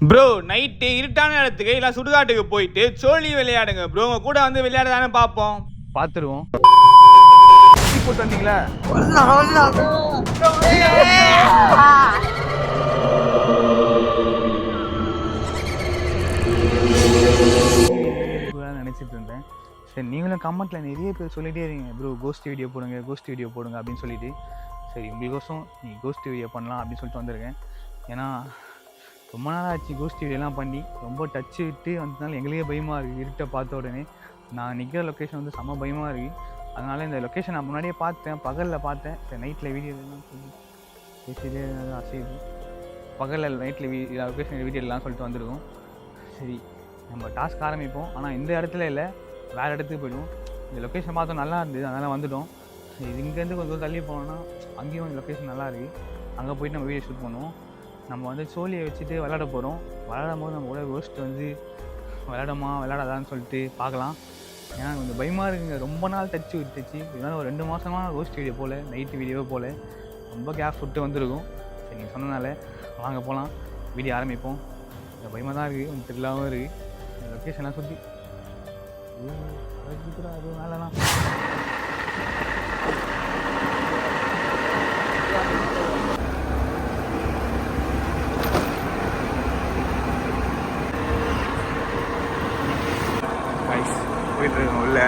Bro night இருட்டான இடத்துக்கு இல்லை சுடுகாட்டுக்கு போயிட்டு சோழி விளையாடுங்க ப்ரோ. உங்க கூட வந்து விளையாட தானே பார்ப்போம். பார்த்துருவோம். போட்டு வந்தீங்களா? நினச்சிட்டு இருந்தேன். சரி நீங்களும் கமெண்ட்டில் நிறைய பேர் சொல்லிகிட்டே இருக்கீங்க ப்ரோ கோஸ்ட் வீடியோ போடுங்க கோஸ்ட் வீடியோ போடுங்க அப்படின்னு சொல்லிட்டு. சரி உங்களுக்கோசம் நீ கோஸ்ட் வீடியோ பண்ணலாம் அப்படின்னு சொல்லிட்டு வந்திருக்கேன். ஏன்னா ரொம்ப நாளாக ஆச்சு கோஸ்ட் வீடியோலாம் பண்ணி, ரொம்ப டச்சு விட்டு வந்ததுனால எங்களுக்கே பயமாக இருக்குது. இருட்டை பார்த்த உடனே நான் நிற்கிற லொக்கேஷன் வந்து செம்ம பயமாக இருக்குது. அதனால் இந்த லொக்கேஷன் நான் முன்னாடியே பார்த்தேன், பகலில் பார்த்தேன். சரி நைட்டில் வீடியோலாம் சொல்லி பேசிட்டே அசைது பகலில் நைட்டில் லொக்கேஷன் வீடியோலாம் சொல்லிட்டு வந்துருக்கோம். சரி நம்ம டாஸ்க் ஆரம்பிப்போம். ஆனால் இந்த இடத்துல இல்லை, வேறு இடத்துக்கு போய்டுவோம். இந்த லொக்கேஷன் பார்த்தோம் நல்லா இருந்தது, அதனால் வந்துவிட்டோம். இது இங்கேருந்து கொஞ்சம் தள்ளி போனோன்னா அங்கேயும் லொக்கேஷன் நல்லா இருக்குது. அங்கே போய்ட்டு நம்ம வீடியோ ஷூட் பண்ணுவோம். நம்ம வந்து சோழியை வச்சுட்டு விளையாட போகிறோம். விளையாடும் போது நம்ம கூட கோஸ்ட் வந்து விளையாடாதான்னு சொல்லிட்டு பார்க்கலாம். ஏன்னா கொஞ்சம் பயமாக இருக்குங்க. ரொம்ப நாள் டச்சு விட்டுச்சு. இதனால் ஒரு 2 மாதமாக கோஸ்ட் வீடியோ போல், நைட்டு வீடியோவே போல் ரொம்ப கேப் விட்டு வந்துருக்கும். சரி நீங்கள் சொன்னனால வாங்க போகலாம், வீடியோ ஆரம்பிப்போம். இந்த பயமாக தான் இருக்குது, கொஞ்சம் த்ரில்லாகவும் இருக்குது. இந்த லொக்கேஷன்லாம் சுற்றி அது மேலலாம் போயிட்டு இருக்கோம் உள்ள.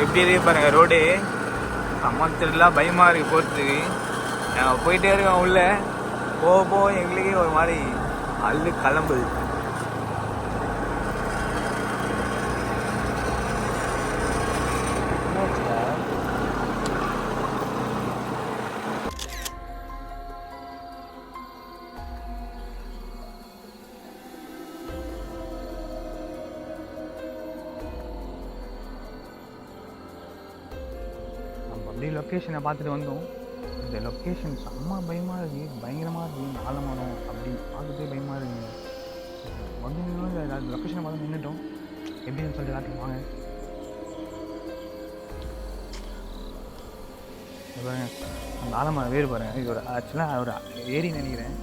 எப்படி இருக்கு பாருங்க ரோடு. அம்மாத்திரலாம் பயமாக இருக்குது போகிறதுக்கு. நாங்கள் போயிட்டே இருக்கோம் உள்ள. போக எங்களுக்கே ஒரு மாதிரி அள்ளு கிளம்புது. நம்ம அப்படியே லொக்கேஷனை பார்த்துட்டு வந்தோம். இந்த லொக்கேஷன் செம்ம பயமாக இருக்குது, பயங்கரமாக இருக்குது. ஆலமரம் அப்படி பார்த்துட்டே பயமாக இருக்குங்க. வந்து ஏதாவது லொக்கேஷனை பார்த்து நின்றுட்டோம். எப்படின்னு சொல்லிட்டு எல்லாத்தையும் வாங்க. பாருங்க அந்த ஆலமரம் வேறு பாருங்கள். இது ஒரு ஆக்சுவலாக ஒரு ஏரி நினைக்கிறேன்.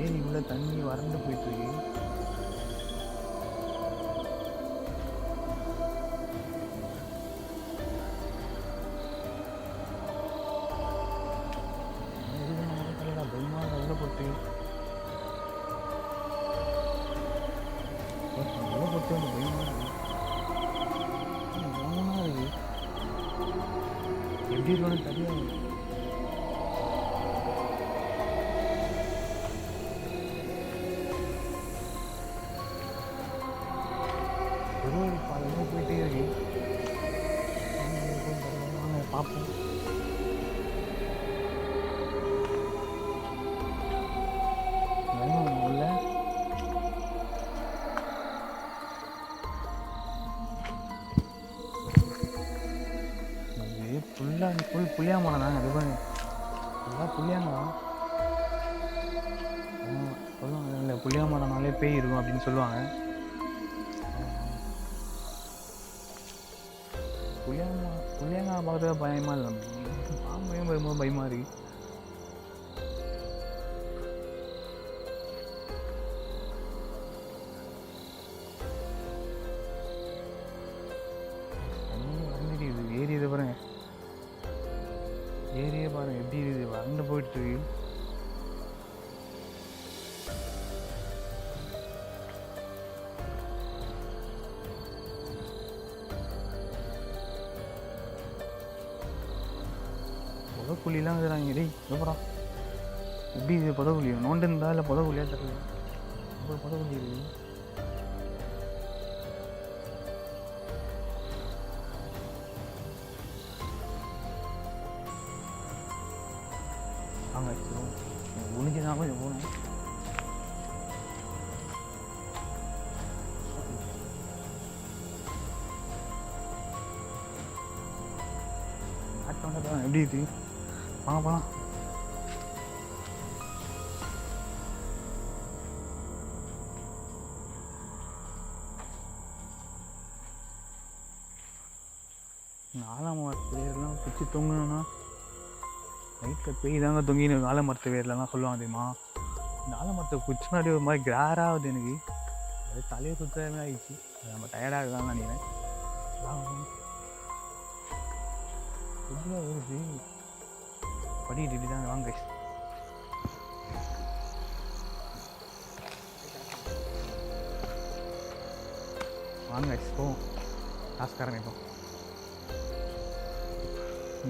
ஏரி உள்ள தண்ணி வறண்டு போயிட்டுருக்கு. எப்படி இருக்கணும் தெரியாது. ஒரு பாதையில் போயிட்டே இருக்கு. பார்ப்போம். உள்ள ஃபுல் புளியா மரம் தாங்க. அது பாருங்க ஃபுல்லாக புளியாங்கலாம் சொல்லுவாங்க. இல்லை புளியா மரம்னாலே பேய் இருக்கும் அப்படின்னு சொல்லுவாங்க. புளியாங்காய் பார்த்து பயமாக இல்லை, பாம்பையும் வரும்போது பயமாக இருக்கு. ஏரி இது பாருங்க, ஏரியே பாருங்க எப்படி இருக்குது, வறண்டு போயிட்டு இருக்கு. புதக்குழிலாம் இருக்கிறாங்க. டேய் எப்படா எப்படி இது புதக்குழி நோண்டு இருந்தா இல்லை புதக்குழியாக தெரியல. ரொம்ப புதக்குழி இருக்குது. வாங்க குனிஞ்சுதான் கொஞ்சம் போகணும். எப்படி இது வாங்க போகலாம். ஆலமரத்து வேர்லாம் பிடிச்சி தொங்கணும்னா நைட்டில் பேய் தாங்க தொங்கின்னு ஆலமரத்து வேர்லாம் சொல்லுவாங்க தெரியுமா? இந்த ஆலமரத்தை பிடிச்சி முன்னாடி ஒரு மாதிரி கிராராகுது எனக்கு. அது தலையை சுத்தமே ஆகிடுச்சு. அது நம்ம டயர்டாக இருக்கான்னு நினைக்கிறேன். வருது படிக்கிட்டு தாங்க. வாங்க வாங்க போ காசுக்காரன். இப்போ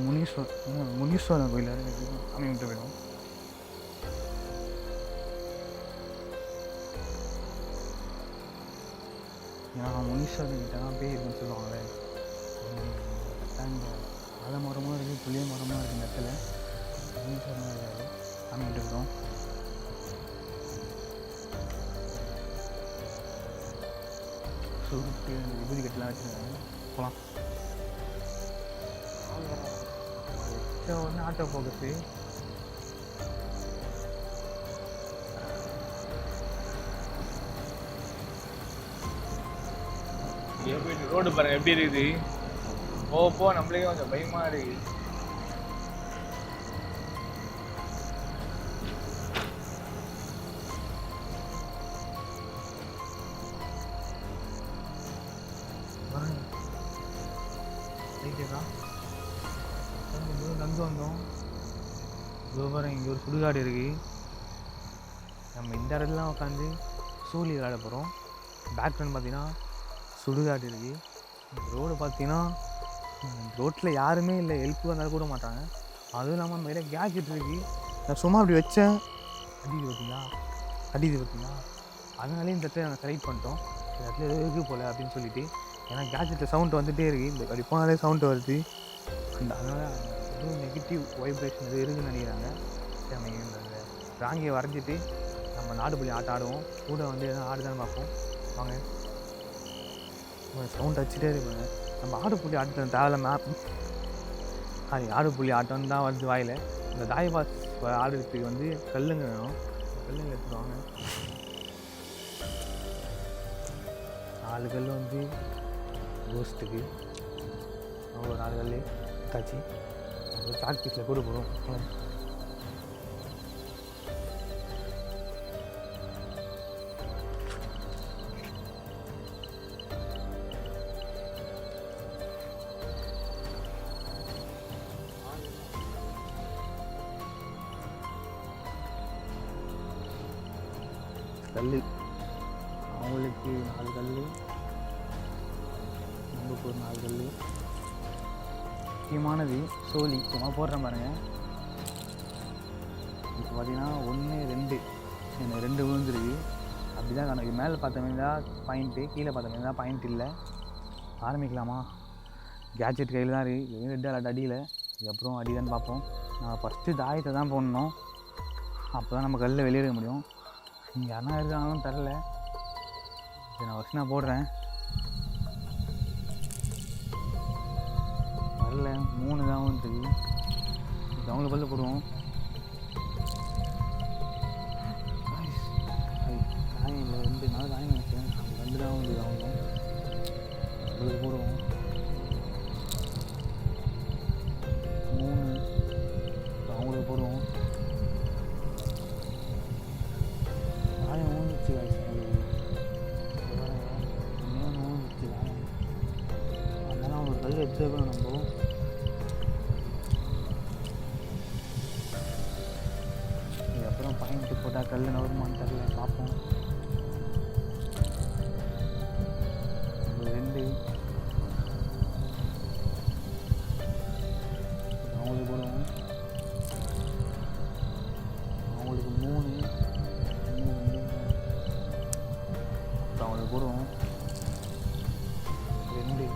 முனீஸ்வரன் கோயில் சாமி விட்டு போயிடும். முனீஸ்வரன் கிட்ட தான் பேய் இருக்குன்னு சொல்லுவாங்களே. கரெக்டாக இந்த மரமும் இருக்குது, புளிய மரமும் இருக்குது. இந்த இடத்துல முனீஸ்வரன் இருக்காரு. சாமி விட்டு போயிடும். சுருட்டு விபூதி கட்டெலாம் வச்சுருக்காங்க. போகலாம். உடனே ஆட்டோ போகுது. ரோடு பாருங்க எப்படி இருக்குது. போ நம்மளுக்கே கொஞ்சம் பயமா இருக்கு. நடந்து வந்தோம். இங்கே ஒரு சுடுகாடு இருக்கு. நம்ம இந்த இடத்துலாம் உட்காந்து சூழி விளையாட போகிறோம். பேக்ரவுண்ட் பார்த்தீங்கன்னா சுடுகாடு இருக்குது. ரோடு பார்த்தீங்கன்னா ரோட்டில் யாருமே இல்லை, ஹெல்ப் வந்தாலும் கூட மாட்டாங்க. அதுவும் இல்லாமல் நம்ம இடம் கேட்ஜெட் இருக்குது. நான் சும்மா அப்படி வச்சேன், அடிது பார்த்தீங்களா? அதனாலே இந்த இடத்துல நாங்கள் செலக்ட் பண்ணிட்டோம். இந்த இடத்துல எதுவும் இருக்குது போல் அப்படின்னு சொல்லிட்டு. ஏன்னா கேட்ஜெட்டில் சவுண்டு வந்துகிட்டே இருக்குது. இந்த அப்படி போனாலே சவுண்டு வருது. அதனால் எதுவும் நெகட்டிவ் வைப்ரேஷன் எதுவும் இருக்குதுன்னு நினைக்கிறாங்க. நம்ம இந்த ராங்கியை வரைஞ்சிட்டு நம்ம நாடுபுள்ளி ஆட்டம் ஆடுவோம். கூட வந்து எதுவும் ஆடுதான்னு பார்ப்போம். வாங்க. சவுண்ட் வச்சுட்டே இருப்பாங்க. நம்ம ஆடுபுள்ளி ஆட்டம் தேவையில்ல. மேப் ஆடுபுள்ளி ஆட்டம் தான் வருது வாயில். இந்த தாய்பாஸ் ஆடுறதுக்கு வந்து கல்லுங்க வேணும். கல்லுங்க எடுத்துருவாங்க. 4 கல் வந்து கோஸ்ட்டுக்கு, ஒரு 4 கல் காய்ச்சி ப்ராக்டிஸில் கூட போகிறோம். கல் அவங்களுக்கு 4 கல், நம்மளுக்கு ஒரு 4 கல். முக்கியமானது சோழி சும்மா போடுறேன் பாருங்க. இப்போ பார்த்தீங்கன்னா 1 2 எனக்கு 2 விழுந்துருக்கு. அப்படி தான் கணக்கு. மேலே பார்த்த மாதிரி தான் பாயிண்ட்டு, கீழே பார்த்த மாதிரி தான் பாயிண்ட் இல்லை. ஆரம்பிக்கலாமா? கேட்ஜெட் கையில் தான் இருக்குது. 2 அலர்ட் அடியில். இதுக்கப்புறம் அடிதான்னு பார்ப்போம். நான் ஃபஸ்ட்டு தாயத்தை தான் போடணும். அப்போ தான் நம்ம கல்லில் வெளியேற முடியும். இங்கே யாருனா இருக்காங்களும் தரல. இதை நான் ஃபஸ்ட் நான் போடுறேன். வரல, 3 தான் வந்துருக்கு. இது அவங்கள பல்ல போடுவோம். காயம் இல்லை, 2 நாள் காயம் நினைச்சேன். அது 2 தான் வந்து அவங்க அவங்களுக்கு போடுவோம். 3 அவங்களுக்கு போடுவோம். காயம் ஊந்துச்சு. ஊந்துச்சு காயம். அதனால் அவங்க கல் எடுத்துக்கணும். நம்ம இதுக்கப்புறம் பாயிண்ட்டு போட்டால் கல் நவருமான்னு தெரில, பார்ப்போம். 2 அவங்களுக்கு போடுவோம். அவங்களுக்கு 3 அவங்களுக்கு போடுவோம். 2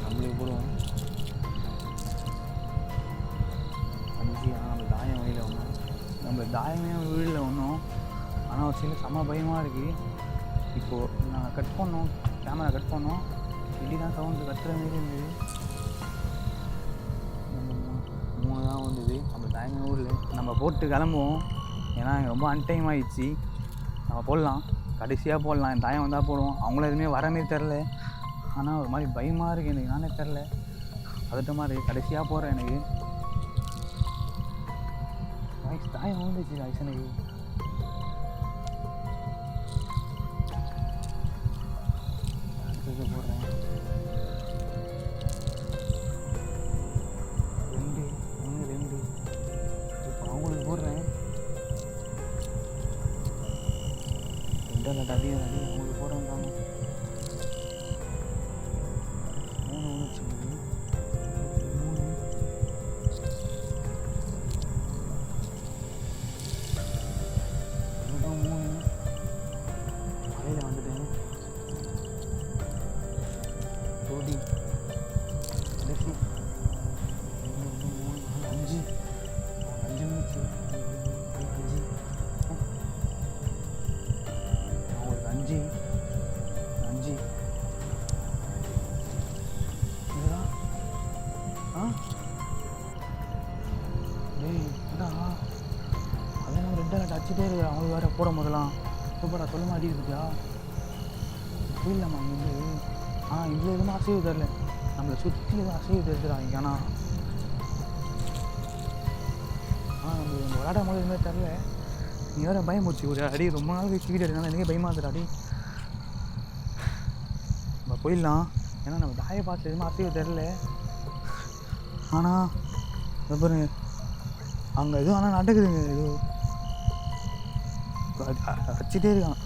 நம்மளுக்கு போடுவோம். 5. ஆனால் நம்ம தாயம் வழியில் ஒன்றும் நம்ம தாயமே வீழில் ஒன்றும். ஆனால் ஒரு சில செம்ம பயமாக இருக்குது. இப்போது நாங்கள் கட் பண்ணோம், கேமரா கட் பண்ணோம். இப்படி தான் சவுண்டு கட்டுற மாரி இருந்தது. எங்கள் ஊரில் நம்ம போட்டு கிளம்புவோம். ஏன்னா ரொம்ப அன்டைம் ஆகிடுச்சு. நம்ம போடலாம், கடைசியாக போடலாம். என் தாயம் வந்தால் போடுவோம். அவங்களும் எதுவுமே வர மாரி தெரில. ஆனால் ஒரு மாதிரி பயமாக இருக்குது எனக்கு. நானே தெரில, பதட்டமாக இருக்குது. கடைசியாக போகிறேன் எனக்கு. தாயம் வந்துச்சு எனக்கு. அடுத்தது போடுறேன். 2 1 2. இப்போ அவங்களுக்கு போடுறேன். 2 அடி அவங்களுக்கு போடுறேன். 3 1 3 மலையில் வந்துட்டேன். ஜோடி கடைசி 3 4 5 நிமிஷம். 5 5 என்னடா? டேய் என்னடா அதான் நம்ம 2 அலர்ட் அடிச்சுட்டே இருக்கிற. அவங்களுக்கு வேறு போட முதலாம் சூப்பரா சொல்லுமா அடி இருக்குதா புரியலாமா இங்கே? இதில் எதுவும் அசைவு தரல. நம்மளை சுற்றி எதுவும் அசைவு தெரிஞ்சுறாங்க. ஆனால் நம்ம விளையாடும் போது எதுவுமே தெரில. நீ வேறு பயம் போச்சு. ஒரு அடி ரொம்ப நாள் கழிச்சு வீடு எடுக்கனால எனக்கே பயமாக இருந்துடா. அடி நம்ம போயிடலாம். ஏன்னா நம்ம தாயை பார்த்து எதுவுமே அசைவு தெரில. ஆனால் பாருங்க அங்கே எதுவும் ஆனால் நடக்குதுங்க. எதுவும் வச்சுட்டே இருக்கான்.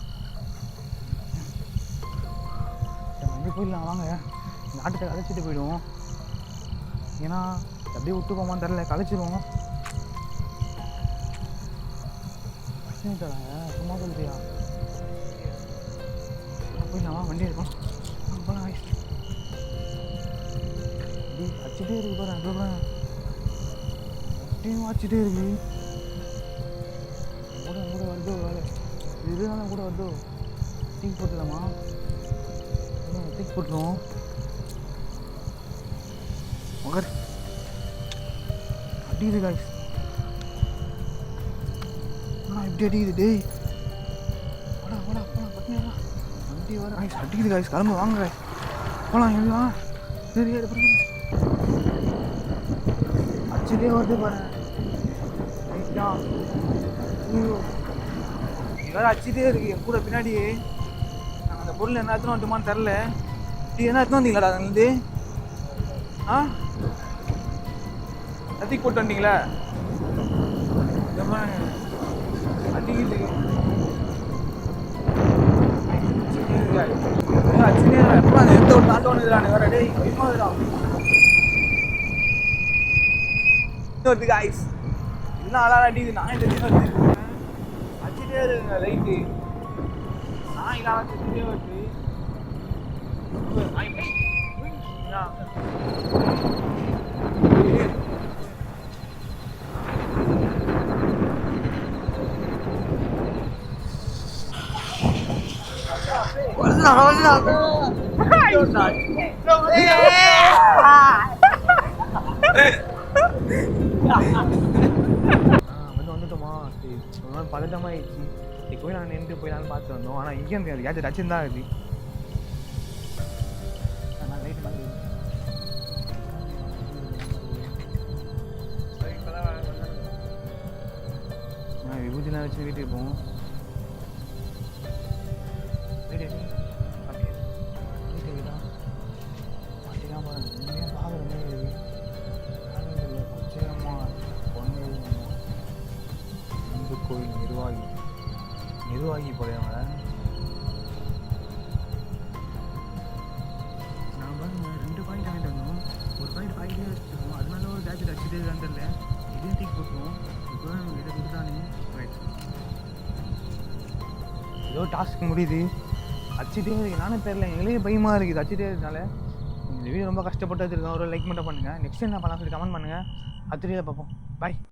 வந்து போயிடலாம் வாங்க. இந்த ஆட்டத்தை கலைச்சிட்டு போயிடுவோம். ஏன்னா அப்படியே விட்டு போமான்னு தெரில, கலைச்சிடுவோம். பிரச்சனை தராங்க சும்மா சொல்றியா? போயிடலாம் வண்டி இருக்கும். போகலாம் அப்படி வச்சுட்டே இருக்கு பாரு. சொல்கிறேன் அப்படியும் வச்சுட்டே இருக்கு. கூட வருதோ வேலை இதுனால கூட வருதோ. தூக்கி போட்டுலாமா? தூக்கி போட்டுருவோம். மகர் அடிக்குது காய்ஸ். எப்படி அடிக்குது டேய்? வாடா வாடா போலாம் பட்டினா வண்டி வர காய்ஸ். அடிக்குது காய்ஸ். கிளம்பு வாங்க காய்ஸ் போகலாம். எல்லாம் சரி அச்சுட்டே வருது பாரு. வேறு அச்சுட்டே இருக்கு என் கூட பின்னாடியே. நாங்கள் அந்த பொருள் என்ன எடுத்துன்னு வந்துட்டோமான்னு தெரில. நீ என்ன எடுத்துன்னு வந்தீங்களாடா அதுலேருந்து? தூக்கி போட்டு வந்தீங்களா? அடிக்குது அச்சுட்டே எப்போ அந்த எந்த ஒரு நாட்டு ஒன்றுறானு வேற. டேய் வருது காய்ஸ். இன்னும் அழகாக அடிக்குது. நான் இந்த வருது அச்சுட்டே இருக்குங்க லைட்டு. நான் இல்லாம சுற்றிட்டே வருது. வந்துட்டோமா? சரி ஒரு நாள் பதட்டமாகிடுச்சு. இப்போ நாங்கள் நின்று போயிடலான்னு பார்த்து வந்தோம். ஆனால் இங்கே இருந்து கேட்ஜெட் அச்சுன்னு தான் இருக்குது. லைட்டு மாதிரி விபூதிலாம் வச்சு வீட்டுக்கு போவோம். வீட்டுக்கு வீடா மாட்டிலாம் பாருங்க. உண்மையாக பார்க்குற மாதிரி இருக்குது. பச்சையம்மா பொண்ணு இந்து கோயில் நிர்வாகி போலையவங்க. நான் பாருங்க 2 பாயிண்ட் வாங்கிட்டு வந்தோம். ஒரு பாயிண்ட் பாக்கெட்லேயே வச்சுருக்கோம். அதனால ஒரு கேட்ஜெட் அச்சுட்டே தான் தெரியல. இதையும் தூக்கி போட்டுருவோம். இப்போ தான் நம்ம இதை கொடுத்தானே ரைட். ஏதோ டாஸ்க் முடியுது. அச்சுட்டே இருக்குது. நானும் தெரில, எங்களே பயமாக இருக்குது அச்சுட்டே இருக்கனால. இந்த வீடியோ ரொம்ப கஷ்டப்பட்டு வச்சுருக்கோம். ஒரு லைக் மட்டும் பண்ணுங்கள். நெக்ஸ்ட் என்ன பண்ணலாம் சொல்லி கமெண்ட் பண்ணுங்கள். அடுத்த வீடியோவில் பார்ப்போம். பாய்.